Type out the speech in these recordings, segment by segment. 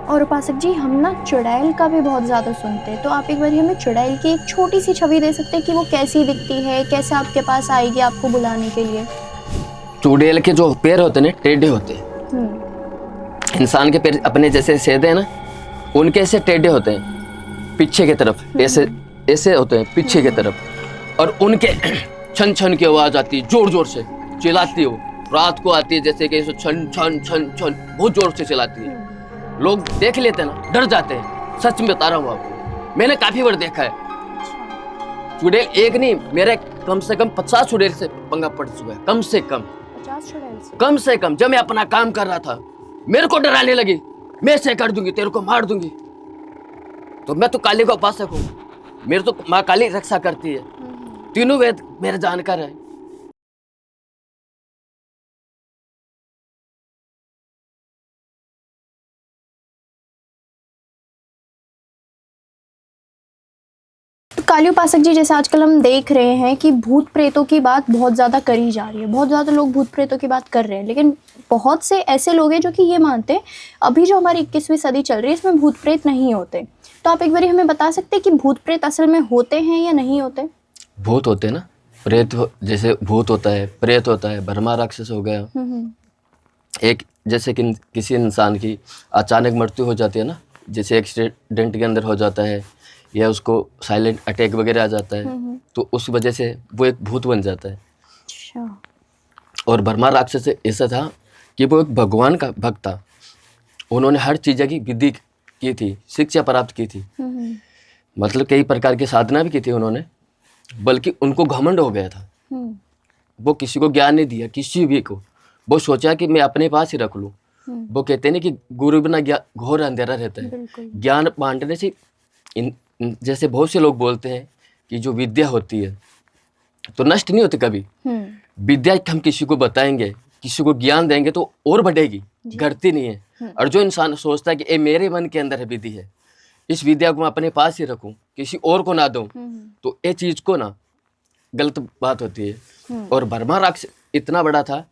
और उपासक जी, हम ना चुड़ैल का भी बहुत ज़्यादा सुनते हैं, तो आप एक बार हमें चुड़ैल की एक छोटी सी छवि दे सकते हैं कि वो कैसी दिखती है, कैसे आपके पास आएगी आपको बुलाने के लिए? चुड़ैल के जो पैर होते हैं ना, टेढ़े होते हैं। हम्म। इंसान के पैर अपने जैसे सीधे हैं ना, उनके ऐसे टेढ़े होते हैं पीछे की तरफ, ऐसे हम्म। ऐसे होते हैं पीछे की तरफ। और उनके छन छन की आवाज आती है, जोर जोर से चिल्लाती है वो। रात को आती है, जैसे कि छन छन छन छन बहुत जोर से चिल्लाती है। हम्म। लोग देख लेते हैं ना, डर जाते हैं। सच में बता रहा हूँ आपको, मैंने काफी बार देखा है। अच्छा। चुड़ैल एक नहीं, मेरे कम से कम 50 चुड़ैल से पंगा पड़ चुका है, कम से कम। 50 चुड़ैल से? कम से कम जब मैं अपना काम कर रहा था, मेरे को डराने लगी, मैं ऐसे कर दूंगी, तेरे को मार दूंगी। तो मैं तो काली का उपासक हूँ, मेरे तो माँ काली रक्षा करती है। तीनों वेद मेरे जानकार है। तो काली उपासक जी, जैसे आजकल हम देख रहे हैं कि भूत प्रेतों की बात बहुत ज़्यादा करी जा रही है, बहुत ज़्यादा लोग भूत प्रेतों की बात कर रहे हैं, लेकिन बहुत से ऐसे लोग हैं जो कि ये मानते हैं अभी जो हमारी 21वीं सदी चल रही है इसमें भूत प्रेत नहीं होते। तो आप एक बार हमें बता सकते हैं कि भूत प्रेत असल में होते हैं या नहीं होते? भूत होते हैं ना, जैसे भूत होता है, प्रेत होता है, भरमा राक्षस हो गया। हम्म। एक जैसे कि किसी इंसान की अचानक मृत्यु हो जाती है ना, जैसे एक्सीडेंट के अंदर हो जाता है, या उसको साइलेंट अटैक वगैरह आ जाता है, तो उस वजह से वो एक भूत बन जाता है। अच्छा। और भरमा राक्षस ऐसा था कि वो एक भगवान का भक्त था। उन्होंने हर चीज़ की विधि की थी, शिक्षा प्राप्त की थी, हम्म। मतलब कई प्रकार की साधना भी की थी उन्होंने। बल्कि उनको घमंड हो गया था, हम्म। वो किसी को ज्ञान नहीं दिया, किसी भी को। वो सोचा कि मैं अपने पास ही रख लूँ। वो कहते हैं ना कि गुरु बिना घोर अंधेरा रहता है। बिल्कुल। ज्ञान बांटने से जैसे बहुत से लोग बोलते हैं कि जो विद्या होती है तो नष्ट नहीं होती कभी। विद्या हम किसी को बताएंगे, किसी को ज्ञान देंगे तो और बढ़ेगी, घटती नहीं है। और जो इंसान सोचता है कि ये मेरे मन के अंदर है विधि है, इस विद्या को मैं अपने पास ही रखूं, किसी और को ना दूं, तो ये चीज को ना गलत बात होती है। और भरमा राक्षस इतना बड़ा था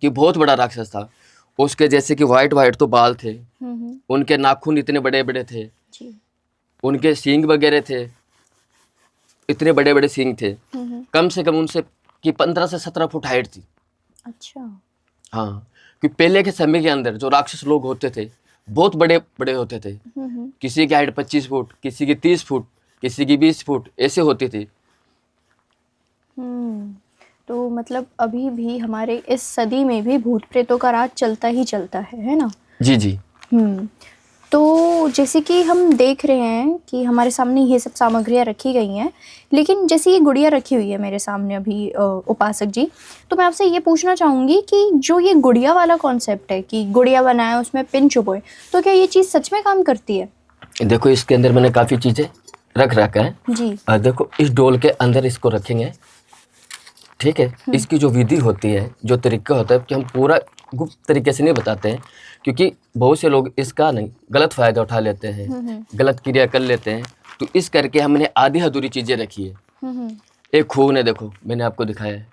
कि बहुत बड़ा राक्षस था। उसके जैसे कि वाइट वाइट तो बाल थे, उनके नाखून इतने बड़े बड़े थे, उनके सींग वगैरह थे, इतने बड़े बड़े सींग थे। कम से कम उनसे कि 15 से 17 फुट हाइट थी। अच्छा। हाँ, कि पहले के समय के अंदर जो राक्षस लोग होते थे बहुत बड़े बड़े होते थे। किसी की हाइट 25 फुट, किसी की 30 फुट, किसी की 20 फुट ऐसे होती थी। तो मतलब अभी भी हमारे इस सदी में भी भूत प्रेतों का राज चलता ही चलता है ना? जी जी। तो जैसे कि हम देख रहे हैं कि हमारे सामने ये सब सामग्रियाँ रखी गई हैं, लेकिन जैसे ये गुड़िया रखी हुई है मेरे सामने अभी उपासक जी, तो मैं आपसे ये पूछना चाहूँगी कि जो ये गुड़िया वाला कॉन्सेप्ट है कि गुड़िया बनाए उसमें पिन चुभोए, तो क्या ये चीज़ सच में काम करती है? देखो, इसके अंदर मैंने काफ़ी चीज़ें रख रखा है जी। देखो, इस डोल के अंदर इसको रखेंगे, ठीक है। इसकी जो विधि होती है, जो तरीका होता है, कि हम पूरा गुप्त तरीके से नहीं बताते हैं, क्योंकि बहुत से लोग इसका नहीं गलत फ़ायदा उठा लेते हैं, गलत क्रिया कर लेते हैं। तो इस करके हमने आधी अधूरी चीज़ें रखी है। एक खून है, देखो मैंने आपको दिखाया है,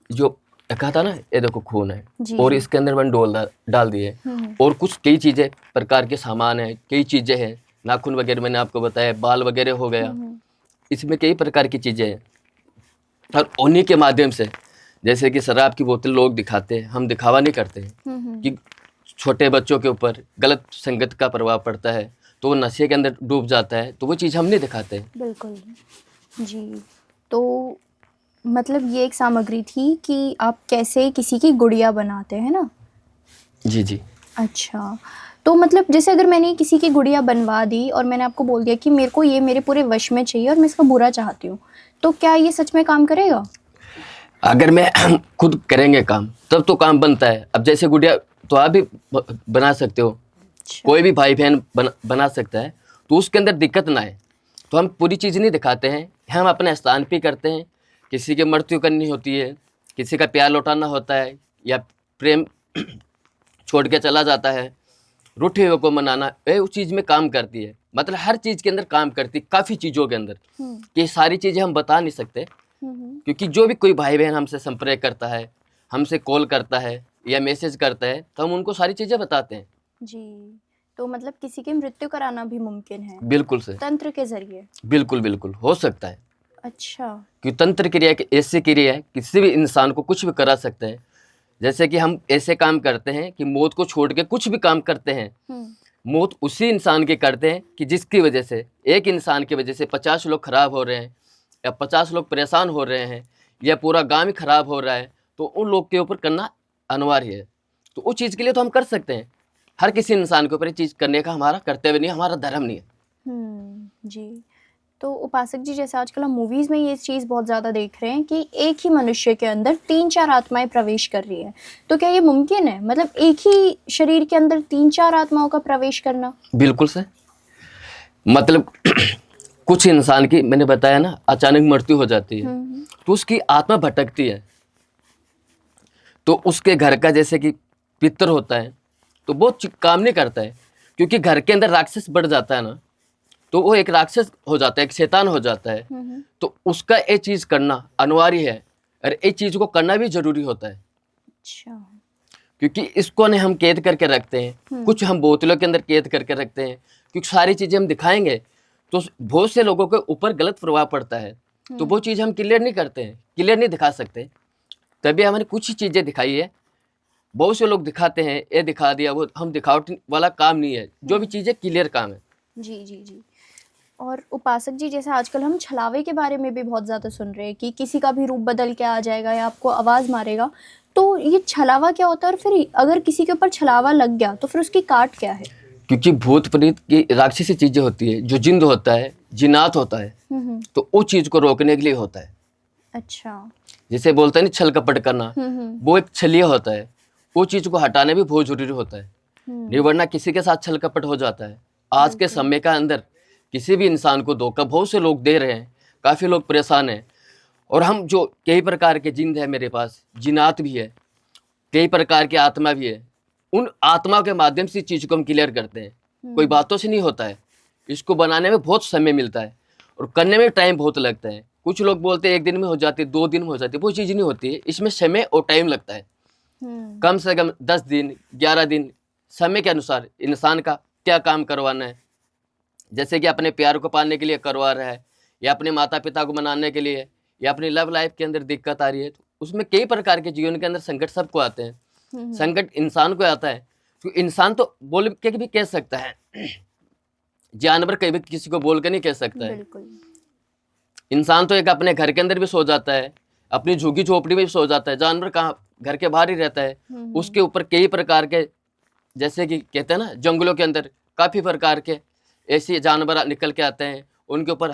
जो कहा था ना, ये देखो खून है। और इसके अंदर मैंने डोल डाल दी है। और कुछ कई चीज़ें प्रकार के सामान है, कई चीज़ें हैं, नाखून वगैरह मैंने आपको बताया, बाल वगैरह हो गया, इसमें कई प्रकार की चीज़ें हैं। और उन्हीं के माध्यम से, जैसे कि शराब की बोतल लोग दिखाते हैं, हम दिखावा नहीं करते हैं कि छोटे बच्चों के ऊपर गलत संगत का प्रभाव पड़ता है तो वो नशे के अंदर डूब जाता है, तो वो चीज़ हम नहीं दिखाते हैं। बिल्कुल जी। तो मतलब ये एक सामग्री थी कि आप कैसे किसी की गुड़िया बनाते हैं ना? जी जी। अच्छा, तो मतलब जैसे अगर मैंने किसी की गुड़िया बनवा दी और मैंने आपको बोल दिया कि मेरे को ये मेरे पूरे वश में चाहिए और मैं इसका बुरा चाहती हूँ, तो क्या ये सच में काम करेगा? अगर मैं हम खुद करेंगे काम तब तो काम बनता है। अब जैसे गुड़िया तो आप भी बना सकते हो, कोई भी भाई बहन बना सकता है, तो उसके अंदर दिक्कत ना है। तो हम पूरी चीज़ नहीं दिखाते हैं, हम अपने स्थान पे करते हैं। किसी की मृत्यु करनी होती है, किसी का प्यार लौटाना होता है, या प्रेम छोड़ के चला जाता है, रूठे हुए को मनाना, ये उस चीज़ में काम करती है। मतलब हर चीज़ के अंदर काम करती है, काफ़ी चीज़ों के अंदर। कि सारी चीज़ें हम बता नहीं सकते, क्योंकि जो भी कोई भाई बहन हमसे संपर्क करता है, हमसे कॉल करता है या मैसेज करता है, तो हम उनको सारी चीज़ें बताते हैं। जी। तो मतलब किसी की मृत्यु कराना भी मुमकिन है बिल्कुल से, तंत्र के जरिए? बिल्कुल बिल्कुल हो सकता है। अच्छा। कि तंत्र क्रिया एक ऐसी क्रिया है किसी भी इंसान को कुछ भी करा सकते हैं। जैसे कि हम ऐसे काम करते हैं कि मौत को छोड़ के कुछ भी काम करते हैं, मौत उसी इंसान की करते हैं कि जिसकी वजह से, एक इंसान की वजह से 50 लोग खराब हो रहे हैं या 50 लोग परेशान हो रहे हैं या पूरा गांव ही खराब हो रहा है, तो उन लोग के ऊपर करना अनिवार्य है। तो उस चीज़ के लिए तो हम कर सकते हैं। हर किसी इंसान के ऊपर ये चीज़ करने का हमारा कर्तव्य नहीं है, हमारा धर्म नहीं है। जी। तो उपासक जी, जैसे आजकल हम मूवीज़ में ये चीज़ बहुत ज़्यादा देख रहे हैं कि एक ही मनुष्य के अंदर 3-4 आत्माएं प्रवेश कर रही हैं, तो क्या ये मुमकिन है? मतलब एक ही शरीर के अंदर 3-4 आत्माओं का प्रवेश करना? बिल्कुल से, मतलब कुछ इंसान की, मैंने बताया ना, अचानक मृत्यु हो जाती है तो उसकी आत्मा भटकती है। तो उसके घर का जैसे कि पितर होता है तो वो काम नहीं करता है, क्योंकि घर के अंदर राक्षस बढ़ जाता है ना, तो वो एक राक्षस हो जाता है, एक शैतान हो जाता है। तो उसका ये चीज़ करना अनिवार्य है और ये चीज़ को करना भी जरूरी होता है। अच्छा। क्योंकि इसको ने हम कैद करके रखते हैं, कुछ हम बोतलों के अंदर कैद करके रखते हैं, क्योंकि सारी चीज़ें हम दिखाएंगे तो बहुत से लोगों के ऊपर गलत प्रभाव पड़ता है। तो वो चीज़ हम क्लियर नहीं करते हैं, क्लियर नहीं दिखा सकते, तभी हमने कुछ ही चीज़ें दिखाई है। बहुत से लोग दिखाते हैं, ये दिखा दिया, वो हम दिखावट वाला काम नहीं है, जो भी चीज़ें क्लियर काम है। जी जी जी। और उपासक जी, जैसे आजकल हम छलावे के बारे में भी बहुत ज़्यादा सुन रहे हैं कि किसी का भी रूप बदल के आ जाएगा या आपको आवाज़ मारेगा, तो ये छलावा क्या होता है? और फिर अगर किसी के ऊपर छलावा लग गया तो फिर उसकी काट क्या है? क्योंकि भूत प्रेत की राक्षसी चीज़ें होती है, जो जिंद होता है, जिनात होता है, तो वो चीज़ को रोकने के लिए होता है। अच्छा। जिसे बोलते हैं ना छल कपट करना, वो एक छलिया होता है, वो चीज़ को हटाने भी बहुत जरूरी होता है। नहीं वरना किसी के साथ छल कपट हो जाता है। आज के समय का अंदर किसी भी इंसान को धोखा बहुत से लोग दे रहे हैं, काफ़ी लोग परेशान हैं। और हम जो कई प्रकार के जिंद है मेरे पास, जिनात भी है, कई प्रकार की आत्मा भी है, उन आत्मा के माध्यम से इस चीज़ को हम क्लियर करते हैं। कोई बातों से नहीं होता है, इसको बनाने में बहुत समय मिलता है और करने में टाइम बहुत लगता है। कुछ लोग बोलते हैं 1 दिन में हो जाती है, 2 दिन में हो जाती है, वो चीज़ नहीं होती है। इसमें समय और टाइम लगता है, कम से कम 10 दिन 11 दिन, समय के अनुसार इंसान का क्या काम करवाना है। जैसे कि अपने प्यार को पाने के लिए करवा रहा है, या अपने माता पिता को मनाने के लिए, या अपनी लव लाइफ के अंदर दिक्कत आ रही है, तो उसमें कई प्रकार के जीवन के अंदर संकट सबको आते हैं। संकट इंसान को आता है, तो इंसान तो बोल के भी कह सकता है, जानवर कभी किसी को बोल के नहीं कह सकता है। इंसान तो एक अपने घर के अंदर भी सो जाता है, अपनी झुग्गी झोपड़ी में भी सो जाता है। जानवर कहाँ, घर के बाहर ही रहता है। उसके ऊपर कई प्रकार के, जैसे कि कहते हैं ना, जंगलों के अंदर काफ़ी प्रकार के ऐसे जानवर निकल के आते हैं, उनके ऊपर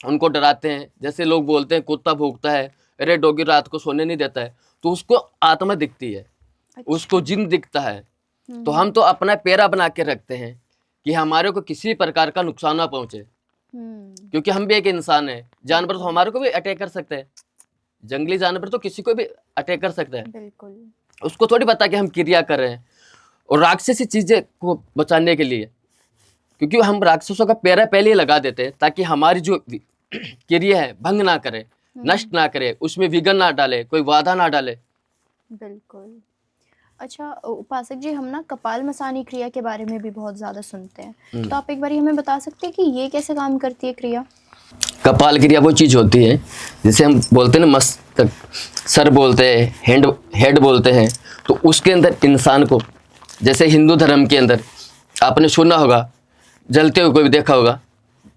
उनको डराते हैं। जैसे लोग बोलते हैं कुत्ता भौंकता है, अरे डॉगी रात को सोने नहीं देता है, तो उसको आत्मा दिखती है। अच्छा। उसको जिन दिखता है। तो हम तो अपना पैरा बना के रखते हैं कि हमारे को किसी प्रकार का नुकसान ना पहुंचे, क्योंकि हम भी एक इंसान है। जानवर तो हमारे को भी अटैक कर सकते हैं, जंगली जानवर तो किसी को भी अटैक कर सकता है। बिल्कुल। उसको थोड़ी पता कि हम क्रिया कर रहे हैं। और राक्षसी चीजें को बचाने के लिए, क्योंकि हम राक्षसों का पैरा पहले ही लगा देते हैं ताकि हमारी जो क्रिया है भंग ना करे, नष्ट ना करे, उसमें विघ्न ना डाले, कोई बाधा ना डाले। बिल्कुल। अच्छा उपासक जी, हम ना कपाल मसानी क्रिया के बारे में भी बहुत ज़्यादा सुनते हैं, तो आप एक बार हमें बता सकते हैं कि ये कैसे काम करती है क्रिया? कपाल क्रिया वो चीज़ होती है जिसे हम बोलते हैं ना, मस्तक, सर बोलते हैं, हेड बोलते हैं। तो उसके अंदर इंसान को, जैसे हिंदू धर्म के अंदर आपने सुना होगा, जलते हुए कोई भी देखा होगा,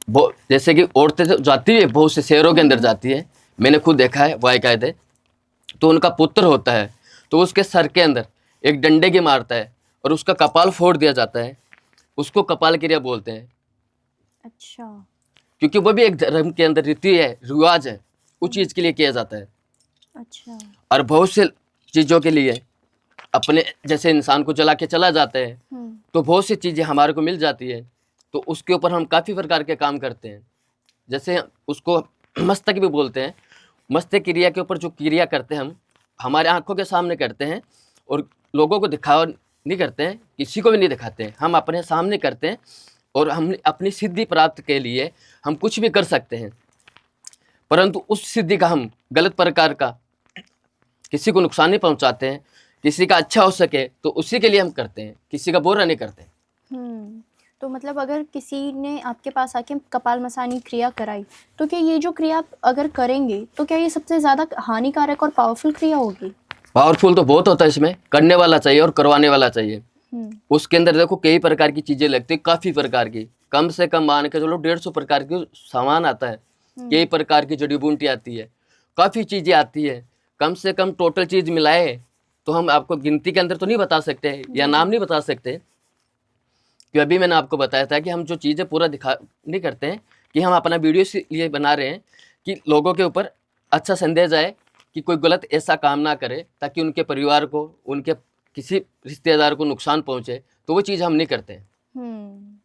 वो जैसे कि औरतें तो जाती है, बहुत से शहरों के अंदर जाती है, मैंने खुद देखा है बाकायदे। तो उनका पुत्र होता है, तो उसके सर के अंदर एक डंडे की मारता है और उसका कपाल फोड़ दिया जाता है, उसको कपाल क्रिया बोलते हैं। अच्छा। क्योंकि वो भी एक धर्म के अंदर रीति है, रिवाज है, उस चीज़ के लिए किया जाता है। अच्छा। और बहुत से चीज़ों के लिए अपने जैसे इंसान को जला के चला जाते हैं, तो बहुत सी चीज़ें हमारे को मिल जाती है। तो उसके ऊपर हम काफ़ी प्रकार के काम करते हैं। जैसे उसको मस्तक भी बोलते हैं। मस्तक क्रिया के ऊपर जो क्रिया करते हैं हम हमारे आंखों के सामने करते हैं और लोगों को दिखावा नहीं करते हैं, किसी को भी नहीं दिखाते हैं, हम अपने सामने करते हैं। और हम अपनी सिद्धि प्राप्त के लिए हम कुछ भी कर सकते हैं, परंतु उस सिद्धि का हम गलत प्रकार का किसी को नुकसान नहीं पहुंचाते हैं। किसी का अच्छा हो सके तो उसी के लिए हम करते हैं, किसी का बुरा नहीं करते। तो मतलब अगर किसी ने आपके पास आके कपालमसानी क्रिया कराई, तो क्या ये जो क्रिया आप अगर करेंगे तो क्या ये सबसे ज़्यादा हानिकारक और पावरफुल क्रिया होगी? पावरफुल तो बहुत होता है, इसमें करने वाला चाहिए और करवाने वाला चाहिए। हम्म उसके अंदर देखो कई प्रकार की चीजें लगती है, काफी प्रकार की, कम से कम मान के चलो 150 प्रकार के सामान आता है, कई प्रकार की जड़ी बूटी आती है, काफी चीजें आती है। कम से कम टोटल चीज मिलाए तो हम आपको गिनती के अंदर तो नहीं बता सकते या नाम नहीं बता सकते, कि अभी मैंने आपको बताया था कि हम जो चीज़ें पूरा दिखा नहीं करते हैं, कि हम अपना वीडियो इसलिए बना रहे हैं कि लोगों के ऊपर अच्छा संदेश आए कि कोई गलत ऐसा काम ना करे, ताकि उनके परिवार को, उनके किसी रिश्तेदार को नुकसान पहुंचे, तो वो चीज़ हम नहीं करते हैं।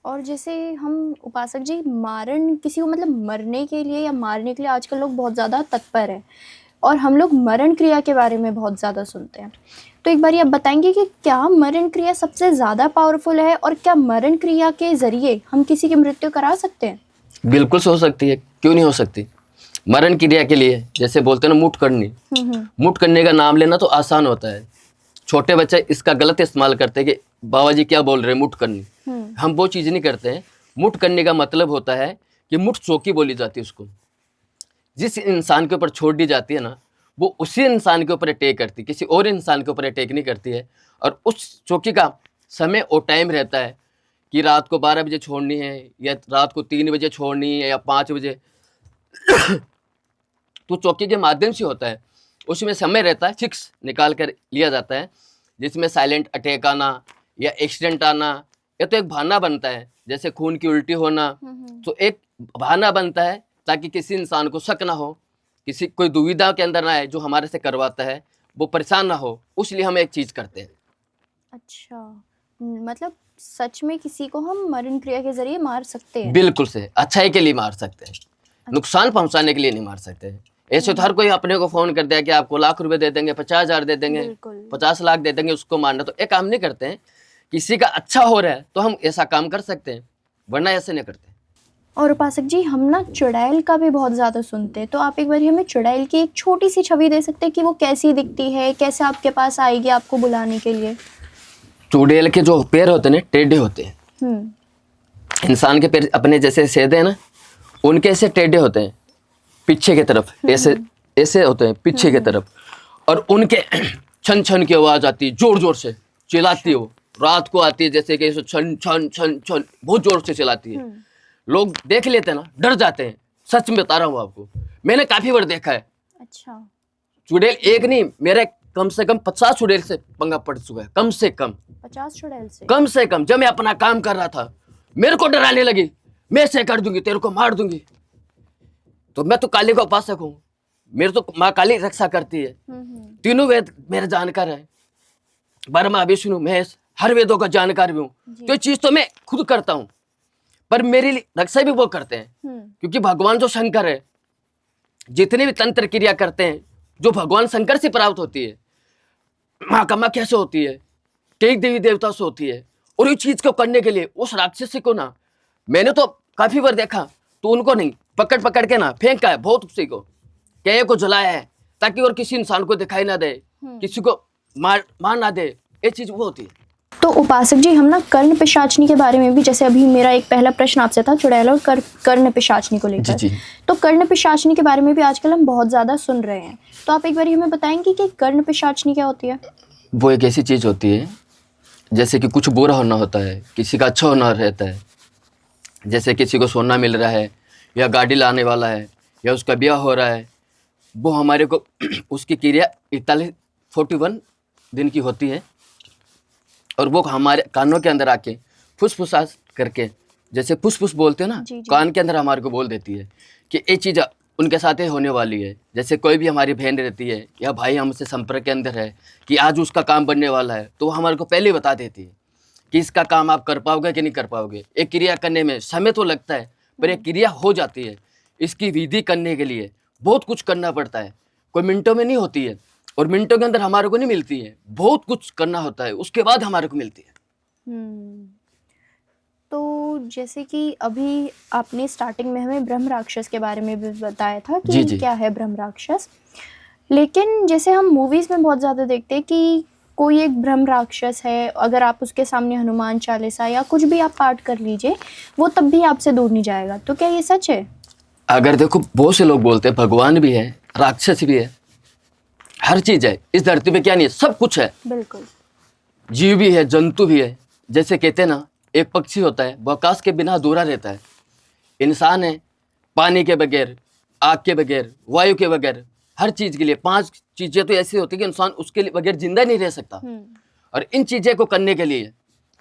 और जैसे हम उपासक जी मारण किसी को मतलब मरने के लिए या मारने के लिए आजकल लोग बहुत ज़्यादा तत्पर हैं, और हम लोग मरण क्रिया के बारे में बहुत ज़्यादा सुनते हैं। तो एक बार आप बताएंगे कि क्या मरण क्रिया सबसे ज़्यादा पावरफुल है, और क्या मरण क्रिया के ज़रिए हम किसी की मृत्यु करा सकते हैं? बिल्कुल से हो सकती है, क्यों नहीं हो सकती। मरण क्रिया के लिए जैसे बोलते हैं ना, मुठ करनी, मुठ करने का नाम लेना तो आसान होता है। छोटे बच्चे इसका गलत इस्तेमाल करते हैं कि बाबा जी क्या बोल रहे हैं, मुठ करनी। हम वो चीज़ नहीं करते हैं। मुठ करने का मतलब होता है कि मुठ चौकी बोली जाती है उसको, जिस इंसान के ऊपर छोड़ दी जाती है ना, वो उसी इंसान के ऊपर अटैक करती है, किसी और इंसान के ऊपर अटैक नहीं करती है। और उस चौकी का समय और टाइम रहता है कि रात को 12 बजे छोड़नी है, या रात को 3 बजे छोड़नी है, या 5 बजे। तो चौकी के माध्यम से होता है, उसमें समय रहता है, फिक्स निकाल कर लिया जाता है, जिसमें साइलेंट अटैक आना या एक्सीडेंट आना, या तो एक बहाना बनता है, जैसे खून की उल्टी होना, तो एक बहाना बनता है ताकि किसी इंसान को शक ना हो, किसी कोई दुविधा के अंदर ना आए, जो हमारे से करवाता है वो परेशान ना हो, उसलिए हम एक चीज़ करते हैं। अच्छा, मतलब सच में किसी को हम मरण क्रिया के जरिए मार सकते हैं? बिल्कुल से अच्छाई के लिए मार सकते हैं, नुकसान पहुंचाने के लिए नहीं मार सकते। ऐसे तो हर कोई अपने को फोन कर दिया कि आपको लाख रुपए दे देंगे, 50,000 दे देंगे, 50 लाख दे देंगे, उसको मारना, तो ये काम नहीं करते हैं। किसी का अच्छा हो रहा है तो हम ऐसा काम कर सकते हैं, वरना ऐसे नहीं करते। और उपासक जी हम ना चुड़ैल का भी बहुत ज़्यादा सुनते हैं, तो आप एक बार हमें चुड़ैल की एक छोटी सी छवि दे सकते हैं कि वो कैसी दिखती है, कैसे आपके पास आएगी आपको बुलाने के लिए? चुड़ैल के जो पैर होते हैं टेढ़े होते हैं। इंसान के पैर अपने जैसे सीधे हैं ना, उनके ऐसे टेढ़े होते हैं पीछे की तरफ, ऐसे ऐसे होते हैं पीछे की तरफ। और उनके छन छन की आवाज आती है, जोर जोर से चिल्लाती है, वो रात को आती है, जैसे कि छन छन छन छन बहुत जोर से चिल्लाती है। लोग देख लेते हैं ना, डर जाते हैं। सच में बता रहा हूँ आपको, मैंने काफी बार देखा है। अच्छा, चुड़ैल एक नहीं, मेरे कम से कम 50 चुड़ैल से पंगा पड़ चुका है, कम से कम 50 चुड़ैल से? कम से कम। जब मैं अपना काम कर रहा था, मेरे को डराने लगी, मैं ऐसे कर दूंगी, तेरे को मार दूंगी। तो मैं तो काली का उपासक हूँ, मेरे तो माँ काली रक्षा करती है। तीनों वेद मेरे जानकार है, ब्रह्मा विष्णु महेश, हर वेदों का जानकार भी हूँ। तो ये चीज तो मैं खुद करता हूँ, पर मेरी रक्षा भी वो करते हैं, क्योंकि भगवान जो शंकर है, जितने भी तंत्र क्रिया करते हैं जो भगवान शंकर से प्राप्त होती है, माँ कामाख्या से होती है, कई देवी देवता से होती है। और ये चीज को करने के लिए उस राक्षसी को ना, मैंने तो काफी बार देखा, तो उनको नहीं पकड़ पकड़ के ना फेंका है बहुत, उसी को क्या को जलाया है, ताकि और किसी इंसान को दिखाई ना दे, किसी को मार ना दे, ये चीज वो होती है। तो उपासक जी हम ना कर्ण पिशाचनी के बारे में भी, जैसे अभी मेरा एक पहला प्रश्न आपसे था चुड़ैल और कर्ण पिशाचनी को लेकर, जी। तो कर्ण पिशाचनी के बारे में भी आजकल हम बहुत ज़्यादा सुन रहे हैं, तो आप एक बार हमें बताएंगे कि कर्ण पिशाचनी क्या होती है? वो एक ऐसी चीज होती है, जैसे कि कुछ बुरा होना होता है, किसी का अच्छा होना रहता है, जैसे किसी को सोना मिल रहा है, या गाड़ी लाने वाला है, या उसका ब्याह हो रहा है, वो हमारे को उसकी क्रिया 41 दिन की होती है। और वो हमारे कानों के अंदर आके फुसफुसास करके, जैसे फुसफुस बोलते हैं ना, कान के अंदर हमारे को बोल देती है कि ये चीज़ उनके साथ ही होने वाली है। जैसे कोई भी हमारी बहन रहती है या भाई हमसे संपर्क के अंदर है कि आज उसका काम बनने वाला है, तो वो हमारे को पहले ही बता देती है कि इसका काम आप कर पाओगे कि नहीं कर पाओगे। एक क्रिया करने में समय तो लगता है, पर एक क्रिया हो जाती है। इसकी विधि करने के लिए बहुत कुछ करना पड़ता है, कोई मिनटों में नहीं होती है, और मिनटों के अंदर हमारे को नहीं मिलती है, बहुत कुछ करना होता है, उसके बाद हमारे को मिलती है। तो जैसे कि अभी आपने स्टार्टिंग में हमें ब्रह्म राक्षस के बारे में भी बताया था कि क्या है ब्रह्म राक्षस, लेकिन जैसे हम मूवीज़ में बहुत ज़्यादा देखते हैं कि कोई एक ब्रह्म राक्षस है, अगर आप उसके सामने हनुमान चालीसा या कुछ भी आप पाठ कर लीजिए, वो तब भी आपसे दूर नहीं जाएगा। तो क्या ये सच है? अगर देखो, बहुत से लोग बोलते हैं भगवान भी है, राक्षस भी है, हर चीज है इस धरती पे, क्या नहीं है, सब कुछ है। बिल्कुल। जीव भी है, जंतु भी है। जैसे कहते हैं ना, एक पक्षी होता है वो आकाश के बिना अधूरा रहता है। इंसान है, पानी के बगैर, आग के बगैर, वायु के बगैर, हर चीज के लिए 5 चीजें तो ऐसी होती है कि इंसान उसके बगैर जिंदा नहीं रह सकता। और इन चीजें को करने के लिए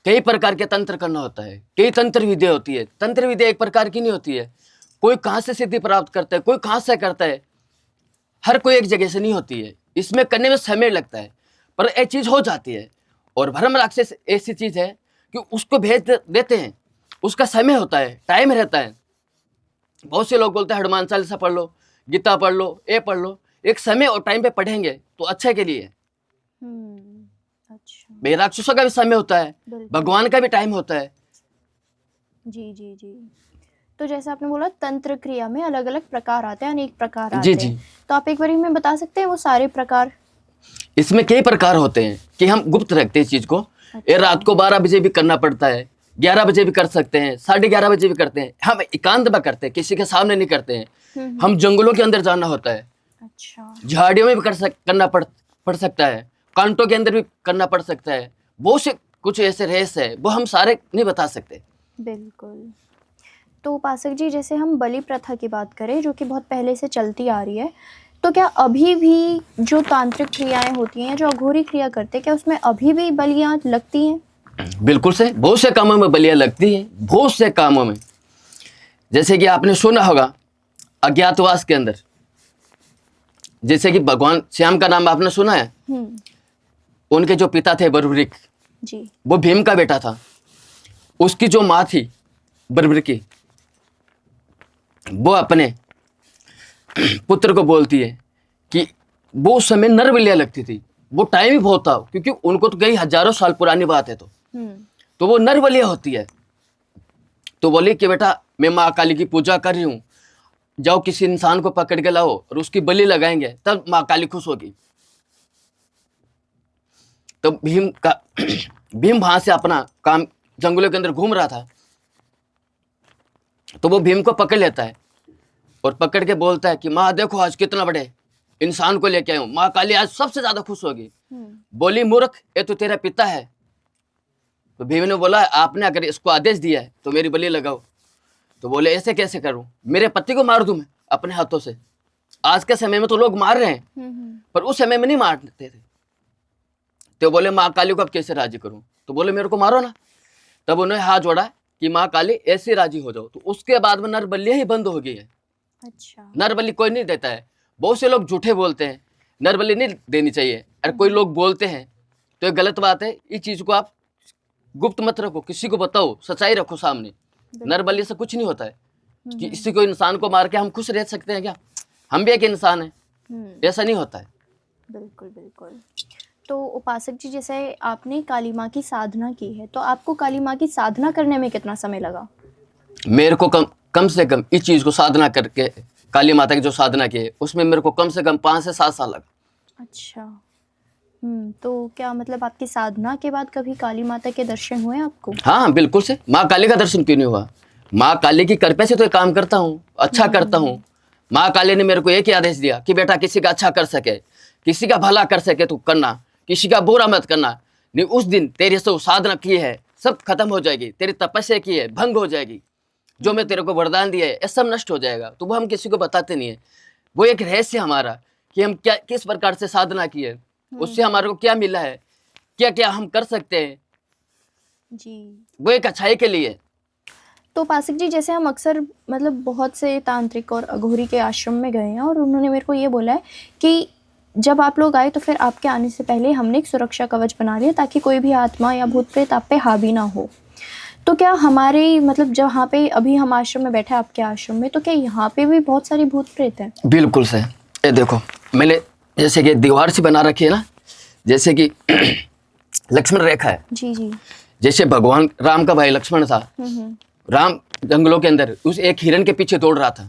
कई प्रकार के तंत्र करना होता है, कई तंत्र विद्या होती है। तंत्र विद्या एक प्रकार की नहीं होती है, कोई कहाँ से सिद्धि प्राप्त करता है, कोई कहाँ से करता है, हर कोई एक जगह से नहीं होती है। इसमें करने में समय लगता है, पर एक चीज हो जाती है। और भ्रम राक्षस ऐसी चीज है कि उसको भेज देते हैं, उसका समय होता है, टाइम रहता है। बहुत से लोग बोलते हैं हनुमान चालीसा पढ़ लो, गीता पढ़ लो, ये पढ़ लो। एक समय और टाइम पे पढ़ेंगे तो अच्छे के लिए है। अच्छा। भाई राक्षसों का भी समय होता है, भगवान का भी टाइम होता है। जी जी जी। तो जैसे आपने बोला तंत्र क्रिया में अलग अलग प्रकार आते हैं, अनेक प्रकार आते जी जी। हैं, तो आप एक बार हमें बता सकते हैं वो सारे प्रकार? इसमें कई प्रकार होते हैं कि हम गुप्त रखते हैं इस चीज को। ये रात को 12 बजे भी करना पड़ता है, 11 बजे भी कर सकते हैं, 11:30 बजे भी करते हैं। हम एकांत में करते हैं, किसी के सामने नहीं करते हैं। हम जंगलों के अंदर जाना होता है। अच्छा। झाड़ियों में भी करना पड़ सकता है, कांटों के अंदर भी करना पड़ सकता है। बहुत से कुछ ऐसे रहस्य है, वो हम सारे नहीं बता सकते। बिल्कुल। तो उपासक जी, जैसे हम बलि प्रथा की बात करें जो कि बहुत पहले से चलती आ रही है, तो क्या अभी भी जो तांत्रिक क्रियाएं होती हैं, जो अघोरी क्रिया करते हैं, क्या उसमें अभी भी बलियां लगती हैं? बिल्कुल से, बहुत से कामों में बलियां लगती हैं, बहुत से कामों में। जैसे कि आपने सुना होगा अज्ञातवास के अंदर, जैसे कि भगवान श्याम का नाम आपने सुना है। उनके जो पिता थे बर्बरिक जी, वो भीम का बेटा था। उसकी जो माँ थी बर्बरिकी, वो अपने पुत्र को बोलती है कि वो उस समय नर बलियां लगती थी। वो टाइम ही बहुत था, क्योंकि उनको तो कई हजारों साल पुरानी बात है। तो वो नर बलियां होती है। तो बोली कि बेटा मैं माँ काली की पूजा कर रही हूँ, जाओ किसी इंसान को पकड़ के लाओ और उसकी बलि लगाएंगे, तब माँ काली खुश होगी। तो भीम वहां से अपना काम जंगलों के अंदर घूम रहा था। तो वो भीम को पकड़ लेता है और पकड़ के बोलता है कि माँ देखो आज कितना बड़े इंसान को लेके आया हूं, माँ काली आज सबसे ज्यादा खुश होगी। बोली मूर्ख, ये तो तेरा पिता है। तो भीम ने बोला आपने अगर इसको आदेश दिया है तो मेरी बलि लगाओ। तो बोले ऐसे कैसे करूं, मेरे पति को मार दूं मैं अपने हाथों से। आज के समय में तो लोग मार रहे हैं, पर उस समय में नहीं मारते थे। तो बोले माँ काली को अब कैसे राजी करूं। तो बोले मेरे को मारो ना। तब उन्होंने हाथ जोड़ा कि माँ काली ऐसे राजी हो जाओ। तो उसके बाद में नर बलियां ही बंद हो गई है। अच्छा। नर बलि कोई नहीं देता है। बहुत से लोग झूठे बोलते हैं, नर बलि नहीं देनी चाहिए। अगर कोई लोग बोलते हैं तो ये गलत बात है। इस चीज को आप गुप्त मत रखो, किसी को बताओ, सच्चाई रखो सामने। नर बलि से कुछ नहीं होता है कि इसी को इंसान को मार के हम खुश रह सकते हैं क्या? हम भी एक इंसान है, ऐसा नहीं होता है। बिल्कुल बिल्कुल। तो उपासक जी, जैसे आपने काली माँ की साधना की है, तो आपको काली माँ की साधना करने में कितना समय लगा? मेरे को कम से कम इस चीज को साधना करके, काली माता की जो साधना की है, उसमें मेरे को कम से कम 5 से 7 साल लगा। अच्छा। तो क्या मतलब आपकी साधना के बाद कभी काली माता के दर्शन हुए आपको? हाँ बिल्कुल से। माँ काली का दर्शन क्यों नहीं हुआ? माँ काली की कृपा से तो ये काम करता हूँ, अच्छा करता हूँ। माँ काली ने मेरे को एक ही आदेश दिया कि बेटा किसी का अच्छा कर सके, किसी का भला कर सके तो करना, किसी का बुरा मत करना। नहीं, उस दिन तेरी सब साधना की है सब खत्म हो जाएगी, तेरी तपस्या की है भंग हो जाएगी, जो मैं तेरे को वरदान दिया है ये सब नष्ट हो जाएगा। तो वो हम किसी को बताते नहीं है। वो एक रहस्य हमारा कि हम क्या किस प्रकार से साधना की है, उससे हमारे को क्या मिला है, क्या क्या हम कर सकते हैं जी। वो एक अच्छाई के लिए। तो उपासक जी, जैसे हम अक्सर मतलब बहुत से तांत्रिक और अघोरी के आश्रम में गए हैं और उन्होंने मेरे को ये बोला है कि जब आप लोग आए तो फिर आपके आने से पहले हमने एक सुरक्षा कवच बना लिया ताकि कोई भी आत्मा या भूत प्रेत आप पे हावी ना हो। तो क्या हमारे मतलब जहाँ पे अभी हम आश्रम में बैठे हैं आपके आश्रम में, तो क्या यहाँ पे भी बहुत सारी भूत प्रेत हैं? बिल्कुल से। ये देखो मैंने जैसे कि दीवार से बना रखी है ना, जैसे कि लक्ष्मण रेखा है। जी जी। जैसे भगवान राम का भाई लक्ष्मण था, राम जंगलों के अंदर उस एक हिरण के पीछे दौड़ रहा था।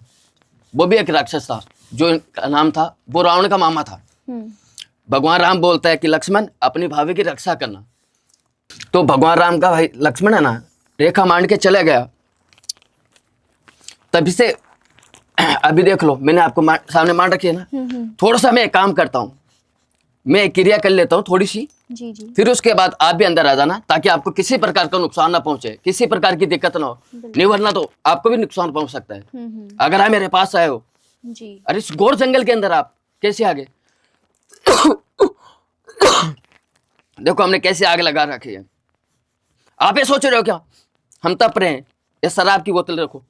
वो भी एक राक्षस था, जो इनका नाम था, वो रावण का मामा था। भगवान राम बोलता है कि लक्ष्मण अपनी भाभी की रक्षा करना। तो भगवान राम का भाई लक्ष्मण है ना, रेखा मान के चले गया। तभी से अभी देख लो, मैंने आपको सामने मान रखी है ना। थोड़ा सा मैं एक काम करता हूँ, मैं एक क्रिया कर लेता हूँ थोड़ी सी, जी जी। फिर उसके बाद आप भी अंदर आ जाना, ताकि आपको किसी प्रकार का नुकसान ना पहुंचे, किसी प्रकार की दिक्कत ना हो। नहीं वरना तो आपको भी नुकसान पहुंच सकता है। अगर आप मेरे पास आए हो, जी। अरे इस घोर जंगल के अंदर आप कैसे आ गए? देखो हमने कैसे आग लगा रखी है। आप ये सोच रहे हो क्या हम तप रहे हैं? ये शराब की बोतल रखो,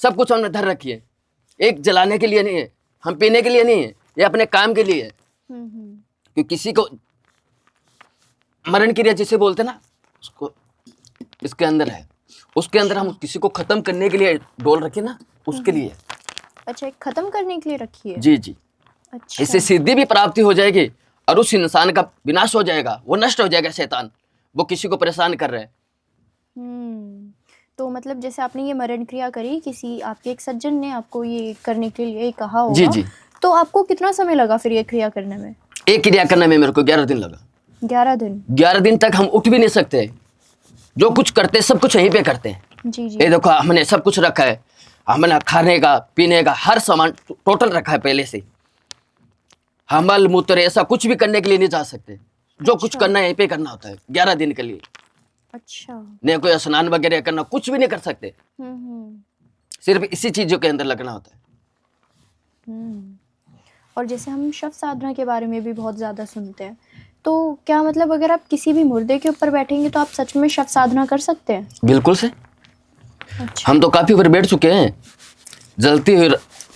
सब कुछ हमने धर रखी है, एक जलाने के लिए नहीं है, हम पीने के लिए नहीं है, ये अपने काम के लिए है। कि किसी को मरण क्रिया जिसे बोलते ना, उसको इसके अंदर है, उसके अंदर हम किसी को खत्म करने के लिए डोल रखे ना, उसके लिए। अच्छा, एक खत्म करने के लिए रखी है। जी जी। अच्छा। इससे सिद्धि भी प्राप्ति हो जाएगी और उस इंसान का विनाश हो जाएगा, वो नष्ट हो जाएगा। शैतान वो किसी को परेशान कर रहे हैं। तो मतलब जैसे आपने ये मरण क्रिया करी, किसी आपके एक सज्जन ने आपको ये करने के लिए कहा होगा। जी जी। तो आपको कितना समय लगा फिर ये क्रिया करने में? एक क्रिया करने में मेरे को 11 दिन लगा। 11 दिन? 11 दिन तक हम उठ भी नहीं सकते, जो कुछ करते सब कुछ यहीं पे करते हैं। जी जी। ये देखो हमने सब कुछ रखा है, हमने खाने का पीने का हर सामान टोटल रखा है पहले से। हम मल मूत्र ऐसा कुछ भी करने के लिए नहीं जा सकते, जो कुछ करना है यहीं पे करना होता है 11 दिन के लिए। अच्छा। नहीं कोई स्नान वगैरह करना, कुछ भी नहीं कर सकते, सिर्फ इसी चीजों के अंदर लगना होता है। और जैसे हम शव साधना के बारे में भी बहुत ज़्यादा सुनते हैं, तो क्या मतलब अगर आप किसी भी मुर्दे के ऊपर बैठेंगे तो आप सच में शव साधना कर सकते हैं? बिल्कुल से। अच्छा। हम तो काफी ऊपर बैठ चुके हैं, जलती हुई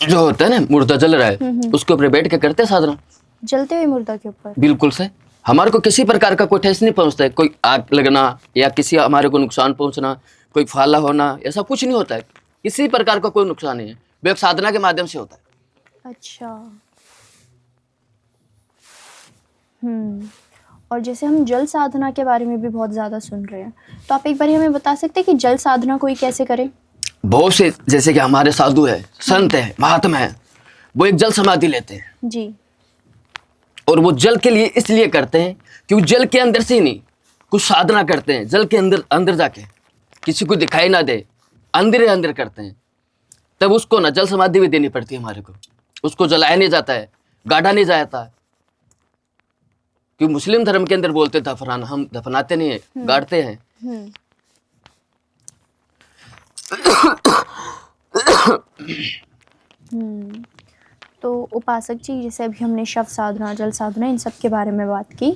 जो होता है ना, मुर्दा जल रहा है, उसके ऊपर बैठ के करते हैं साधना। जलते हुए मुर्दा के ऊपर? बिल्कुल से। हमारे को किसी प्रकार का कोई ठेस नहीं पहुंचता है, कोई आग लगना या किसी हमारे को नुकसान पहुंचना, कोई फाला होना, ऐसा कुछ नहीं होता है। किसी प्रकार का कोई नुकसान नहीं है, वो एक साधना के माध्यम से होता है। अच्छा। और जैसे हम जल साधना के बारे में भी बहुत ज़्यादा सुन रहे हैं, तो आप एक बार हमें बता सकते हैं कि जल साधना कोई कैसे करे? बहुत से जैसे कि हमारे साधु है, संत है, महात्मा है, वो एक जल समाधि लेते हैं जी। और वो जल के लिए इसलिए करते हैं कि वो जल के अंदर से ही नहीं कुछ साधना करते हैं, जल के अंदर अंदर जाके किसी को दिखाई ना दे, अंदर अंदर करते हैं। तब उसको ना जल समाधि भी देनी पड़ती है हमारे को, उसको जलाया नहीं जाता है, गाढ़ा नहीं जाता। क्योंकि मुस्लिम धर्म के अंदर बोलते दफनाना, हम दफनाते नहीं है, गाड़ते हैं। तो उपासक जी, जैसे अभी हमने शव साधना, जल साधना, इन सब के बारे में बात की,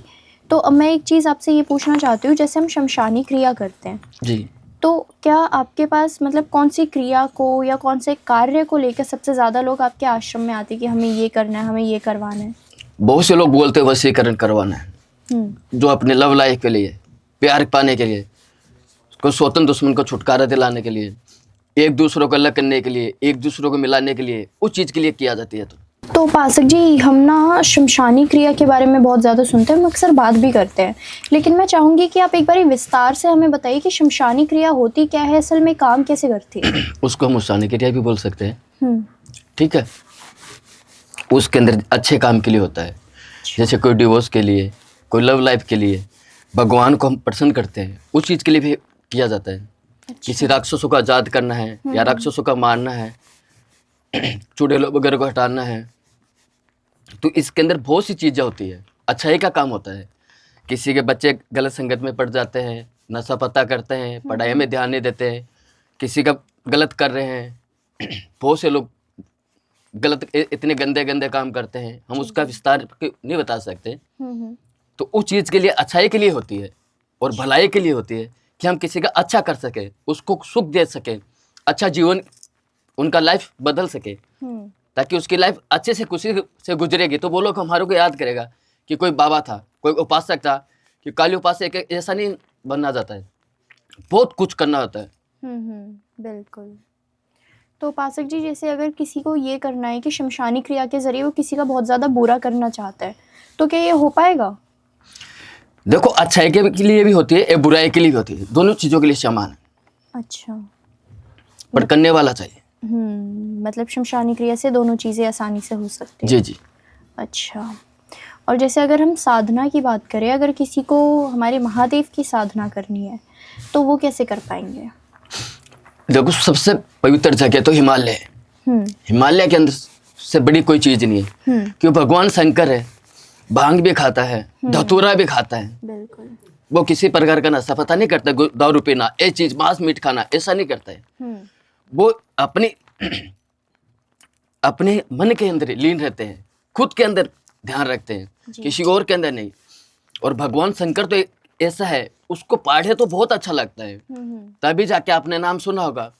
तो अब मैं एक चीज़ आपसे ये पूछना चाहती हूँ, जैसे हम शमशानी क्रिया करते हैं जी, तो क्या आपके पास मतलब कौन सी क्रिया को या कौन से कार्य को लेकर सबसे ज़्यादा लोग आपके आश्रम में आते हैं कि हमें ये करना है, हमें ये करवाना है? बहुत से लोग बोलते हैं वशीकरण करवाना है, जो अपने लव लाइफ के लिए, प्यार पाने के लिए, कोई स्वतंत्र दुश्मन को छुटकारा दिलाने के लिए, एक दूसरों को अलग करने के लिए, एक दूसरों को मिलाने के लिए, उस चीज़ के लिए किया जाती है। तो उपासक जी, हम ना शमशानी क्रिया के बारे में बहुत ज़्यादा सुनते हैं, हम अक्सर बात भी करते हैं, लेकिन मैं चाहूँगी कि आप एक बार विस्तार से हमें बताइए कि शमशानी क्रिया होती क्या है, असल में काम कैसे करती है? उसको हम उसानी क्रिया भी बोल सकते हैं। ठीक है, उसके अंदर अच्छे काम के लिए होता है, जैसे कोई डिवोर्स के लिए, कोई लव लाइफ के लिए, भगवान को हम प्रसन्न करते हैं, उस चीज़ के लिए भी किया जाता है। अच्छा। किसी राक्षसों को आज़ाद करना है या राक्षसों का मारना है, चुड़ैलों वगैरह को हटाना है, तो इसके अंदर बहुत सी चीज़ें होती है। अच्छाई का काम होता है। किसी के बच्चे गलत संगत में पड़ जाते हैं, नशा पता करते हैं, पढ़ाई में ध्यान नहीं देते हैं, किसी का गलत कर रहे हैं, बहुत से लोग गलत इतने गंदे गंदे काम करते हैं, हम उसका विस्तार नहीं बता सकते। तो उस चीज़ के लिए अच्छाई के लिए होती है और भलाई के लिए होती है कि हम किसी का अच्छा कर सके, उसको सुख दे सके, अच्छा जीवन उनका लाइफ बदल सके, ताकि उसकी लाइफ अच्छे से खुशी से गुजरेगी। तो वो लोग हमारे को याद करेगा कि कोई बाबा था, कोई उपासक था, कि काली उपासक ऐसा नहीं बनना जाता है, बहुत कुछ करना होता है। बिल्कुल। तो उपासक जी, जैसे अगर किसी को ये करना है कि शमशानी क्रिया के जरिए वो किसी का बहुत ज़्यादा बुरा करना चाहता है, तो क्या ये हो पाएगा? देखो, अच्छाई के लिए भी होती है, एक बुराई के लिए भी होती है, दोनों चीज़ों के लिए समान है। अच्छा। पर करने वाला चाहिए। मतलब शमशानी क्रिया से दोनों चीज़ें आसानी से हो सकती हैं। जी जी। अच्छा। और जैसे अगर हम साधना की बात करें, अगर किसी को हमारे महादेव की साधना करनी है तो वो कैसे कर पाएंगे? देखो, सबसे पवित्र जगह तो हिमालय है। हिमालय के अंदर से बड़ी कोई चीज नहीं है, क्यों? भगवान शंकर है, भांग भी खाता है, धतूरा भी खाता है। बिल्कुल। वो किसी प्रकार का नशा पता नहीं करता, दारू पीना, ये चीज, मांस मीट खाना, ऐसा नहीं करता है। वो अपने अपने मन के अंदर लीन रहते हैं, खुद के अंदर ध्यान रखते हैं, किसी और के अंदर नहीं। और भगवान शंकर तो ऐसा है, उसको पढ़े तो बहुत अच्छा लगता है। तभी जाके आपने नाम सुना होगा,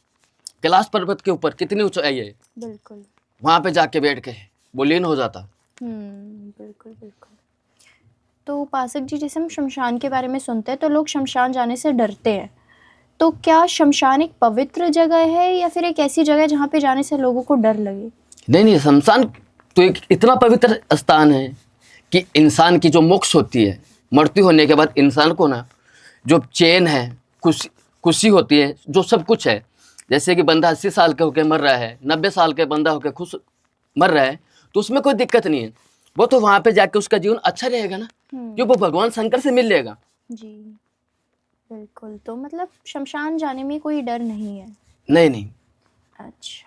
कैलाश पर्वत के ऊपर कितनी ऊंचाई है, बिल्कुल। वहां पे जाके बैठ के वो लीन हो जाता। बिल्कुल बिल्कुल। तो उपासक जी, जैसे हम शमशान के बारे में सुनते हैं तो लोग शमशान जाने से डरते हैं, तो क्या शमशान एक पवित्र जगह है या फिर एक ऐसी जगह है जहाँ पे जाने से लोगों को डर लगे? नहीं, शमशान तो एक इतना पवित्र स्थान है कि इंसान की जो मोक्ष होती है, मृत्यु होने के बाद इंसान को ना जो चैन है, खुशी होती है, जो सब कुछ है, जैसे कि बंदा 80 साल का होकर मर रहा है, 90 साल का बंदा होकर खुश मर रहा है, तो उसमें कोई दिक्कत नहीं है। वो तो वहां पे जाके उसका जीवन अच्छा रहेगा ना, क्योंकि वो भगवान शंकर से मिल लेगा। जी बिल्कुल। तो मतलब शमशान जाने में कोई डर नहीं है? नहीं। अच्छा।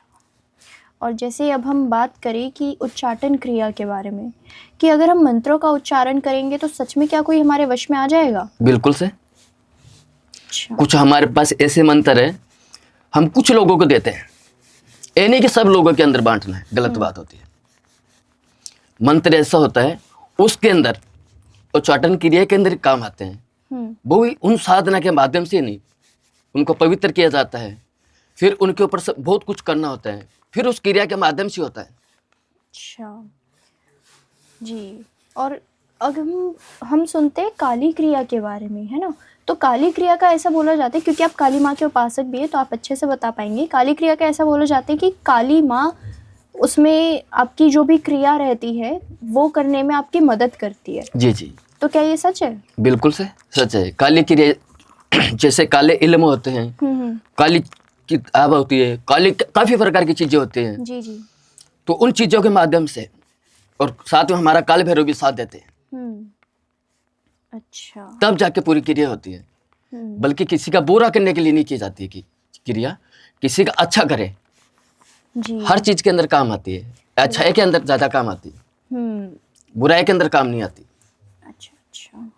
और जैसे अब हम बात करें कि उच्चाटन क्रिया के बारे में, कि अगर हम मंत्रों का उच्चारण करेंगे तो सच में क्या कोई हमारे वश में आ जाएगा? बिल्कुल से। अच्छा। कुछ हमारे पास ऐसे मंत्र है, हम कुछ लोगों को देते हैं, ये नहीं कि सब लोगों के अंदर बांटना है, गलत बात होती है। मंत्र ऐसा होता है, उसके अंदर उच्चाटन क्रिया के अंदर काम आते हैं, वो भी उन साधना के माध्यम से नहीं, उनको पवित्र किया जाता है, फिर उनके ऊपर बहुत कुछ करना होता है, फिर उस क्रिया के माध्यम से होता है। अच्छा जी। और अगर हम सुनते हैं काली क्रिया के बारे में, है ना, तो काली क्रिया का ऐसा बोला जाता है, क्योंकि आप काली माँ के उपासक भी है तो आप अच्छे से बता पाएंगे, काली क्रिया का ऐसा बोला जाता है कि काली माँ उसमें आपकी जो भी क्रिया रहती है वो करने में आपकी मदद करती है। जी। तो क्या ये सच है? बिल्कुल से सच है। काली क्रिया, जैसे काले इल्म होते हैं, काली किताब होती है, काली काफी प्रकार की चीजें होती हैं। जी। तो उन चीजों के माध्यम से, और साथ में हमारा काल भैरव भी साथ देते हैं। अच्छा। तब जाके पूरी क्रिया होती है। बल्कि किसी का बुरा करने के लिए नहीं की जाती है कि क्रिया, किसी का अच्छा करे। जी। हर चीज के अंदर काम आती है, अच्छाई के अंदर ज्यादा काम आती है, बुराई के अंदर काम नहीं आती। अच्छा।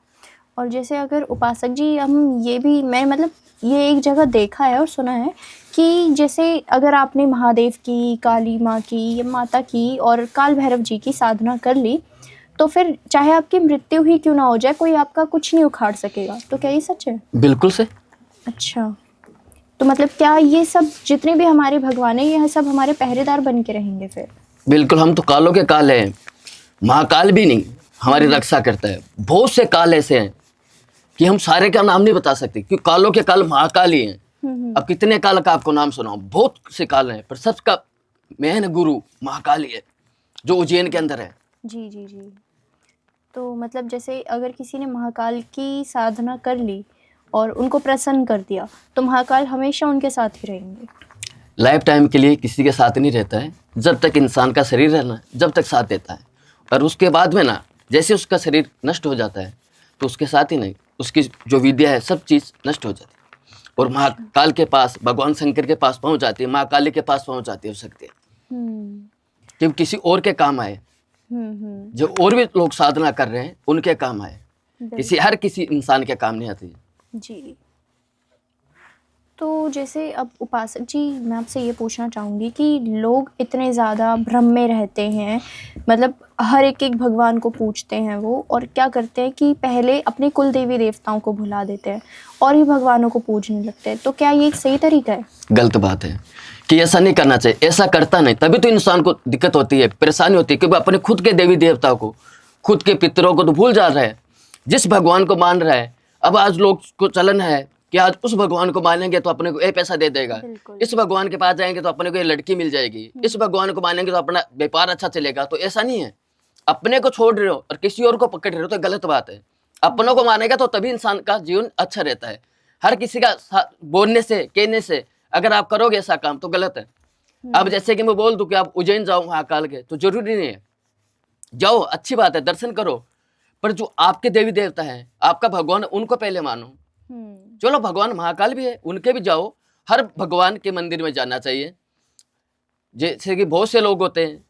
और जैसे अगर उपासक जी, हम ये भी, मैं मतलब ये एक जगह देखा है और सुना है कि जैसे अगर आपने महादेव की, काली माँ की या माता की और काल भैरव जी की साधना कर ली, तो फिर चाहे आपकी मृत्यु ही क्यों ना हो जाए, कोई आपका कुछ नहीं उखाड़ सकेगा। तो क्या ये सच है? बिल्कुल से। अच्छा। तो मतलब क्या ये सब जितने भी हमारे भगवान हैं, ये सब हमारे पहरेदार बन के रहेंगे फिर? बिल्कुल, हम तो कालों के काल हैं, महाकाल भी नहीं हमारी रक्षा करता है। बहुत से काल ऐसे हैं कि हम सारे का नाम नहीं बता सकते, क्योंकि कालों के काल महाकाल ही हैं। अब कितने काल का आपको नाम सुनाऊं, बहुत से काल हैं, पर सबका मेन गुरु महाकाल ही है, जो उज्जैन के अंदर है। जी। तो मतलब जैसे अगर किसी ने महाकाल की साधना कर ली और उनको प्रसन्न कर दिया, तो महाकाल हमेशा उनके साथ ही रहेंगे? लाइफ टाइम के लिए किसी के साथ नहीं रहता है, जब तक इंसान का शरीर रहना, जब तक साथ देता है। और उसके बाद में ना, जैसे उसका शरीर नष्ट हो जाता है, तो उसके साथ ही नहीं, उसकी जो विद्या है, सब चीज़ नष्ट हो जाती है, और महाकाल के पास, भगवान शंकर के पास पहुंच जाती है, महाकाली के पास पहुंच जाती हो सकती है, क्योंकि किसी और के काम आए। जो और भी लोग साधना कर रहे हैं, उनके काम आए, हर किसी इंसान के काम नहीं आती। जी। तो जैसे अब उपासक जी, मैं आपसे ये पूछना चाहूँगी कि लोग इतने ज़्यादा भ्रम में रहते हैं, मतलब हर एक भगवान को पूछते हैं वो, और क्या करते हैं कि पहले अपने कुल देवी देवताओं को भुला देते हैं और ही भगवानों को पूजने लगते हैं। तो क्या ये एक सही तरीका है? गलत बात है कि ऐसा नहीं करना चाहिए। ऐसा करता नहीं, तभी तो इंसान को दिक्कत होती है, परेशानी होती है, क्योंकि अपने खुद के देवी देवताओं को, खुद के पितरों को तो भूल जा रहा है, जिस भगवान को मान रहा है। अब आज लोग को चलन है कि आज उस भगवान को मानेंगे तो अपने को ये पैसा दे देगा, इस भगवान के पास जाएंगे तो अपने को ये लड़की मिल जाएगी, इस भगवान को मानेंगे तो अपना व्यापार अच्छा चलेगा। तो ऐसा नहीं है, अपने को छोड़ रहे हो और किसी और को पकड़ रहे हो, तो गलत बात है। अपनों को मानेगा तो तभी इंसान का जीवन अच्छा रहता है। हर किसी का बोलने से, कहने से अगर आप करोगे ऐसा काम, तो गलत है। अब जैसे कि मैं बोल दूं कि आप उज्जैन जाओ महाकाल के, तो जरूरी नहीं है। जाओ, अच्छी बात है, दर्शन करो, पर जो आपके देवी देवता हैं, आपका भगवान, उनको पहले मानो। चलो भगवान महाकाल भी है, उनके भी जाओ, हर भगवान के मंदिर में जाना चाहिए। जैसे कि बहुत से लोग होते हैं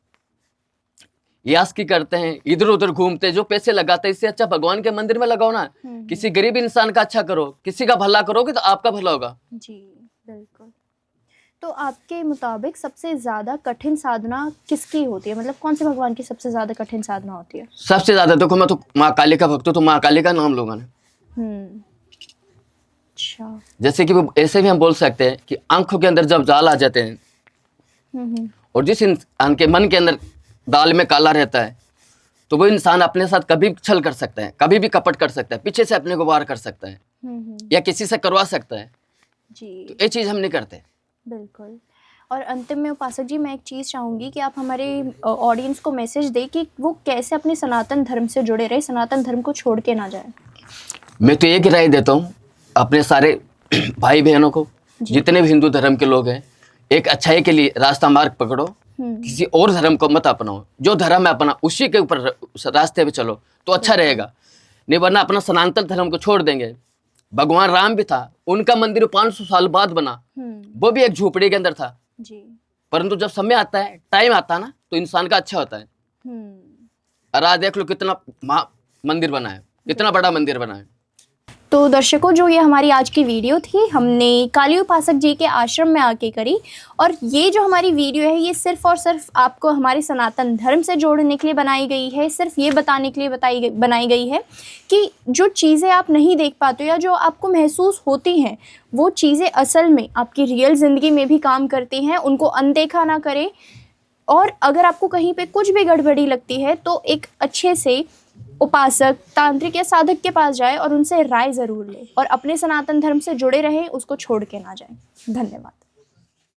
यास की करते हैं, इधर उधर घूमते हैं, जो पैसे लगाते हैं, इससे अच्छा भगवान के मंदिर में लगाओ ना। किसी गरीब इंसान का अच्छा करो, किसी का भला करोगे तो आपका भला होगा। जी बिल्कुल। तो आपके मुताबिक सबसे ज्यादा कठिन साधना किसकी होती है, मतलब कौन से भगवान की सबसे ज्यादा कठिन साधना होती है? सबसे ज्यादा देखो, मैं तो माँ काली का भक्त हूँ, तो माँ काली का नाम लूंगा ना। अच्छा। जैसे कि वो ऐसे भी हम बोल सकते हैं कि आंखों के अंदर जब जाल आ जाते हैं और जिस इंसान के मन के अंदर दाल में काला रहता है, तो वो इंसान अपने साथ कभी भी छल कर सकता है, कभी भी कपट कर सकता है, पीछे से अपने को वार कर सकता है या किसी से करवा सकता है। जी तो ये चीज हम नहीं करते। बिल्कुल। और अंतिम में उपासक जी, मैं एक चीज़ चाहूँगी कि आप हमारे ऑडियंस को मैसेज दें कि वो कैसे अपने सनातन धर्म से जुड़े रहे, सनातन धर्म को छोड़ के ना जाए। मैं तो एक ही राय देता हूँ अपने सारे भाई बहनों को, जितने भी हिंदू धर्म के लोग हैं, एक अच्छाई के लिए रास्ता मार्ग पकड़ो, किसी और धर्म को मत अपनाओ। जो धर्म है अपना, उसी के ऊपर रास्ते पे चलो तो अच्छा रहेगा, नहीं वरना अपना सनातन धर्म को छोड़ देंगे। भगवान राम भी था, उनका मंदिर 500 साल बाद बना, वो भी एक झोपड़ी के अंदर था जी। परंतु जब समय आता है, टाइम आता है ना, तो इंसान का अच्छा होता है। और आज देख लो कितना मंदिर बना है, कितना बड़ा मंदिर बना है। तो दर्शकों, जो ये हमारी आज की वीडियो थी, हमने काली उपासक जी के आश्रम में आके करी। और ये जो हमारी वीडियो है, ये सिर्फ़ और सिर्फ आपको हमारे सनातन धर्म से जोड़ने के लिए बनाई गई है, सिर्फ ये बताने के लिए बनाई गई है कि जो चीज़ें आप नहीं देख पाते या जो आपको महसूस होती हैं, वो चीज़ें असल में आपकी रियल ज़िंदगी में भी काम करती हैं, उनको अनदेखा ना करें। और अगर आपको कहीं पे कुछ भी गड़बड़ी लगती है तो एक अच्छे से उपासक, तांत्रिक या साधक के पास जाए और उनसे राय ज़रूर ले और अपने सनातन धर्म से जुड़े रहें, उसको छोड़ के ना जाएं। धन्यवाद।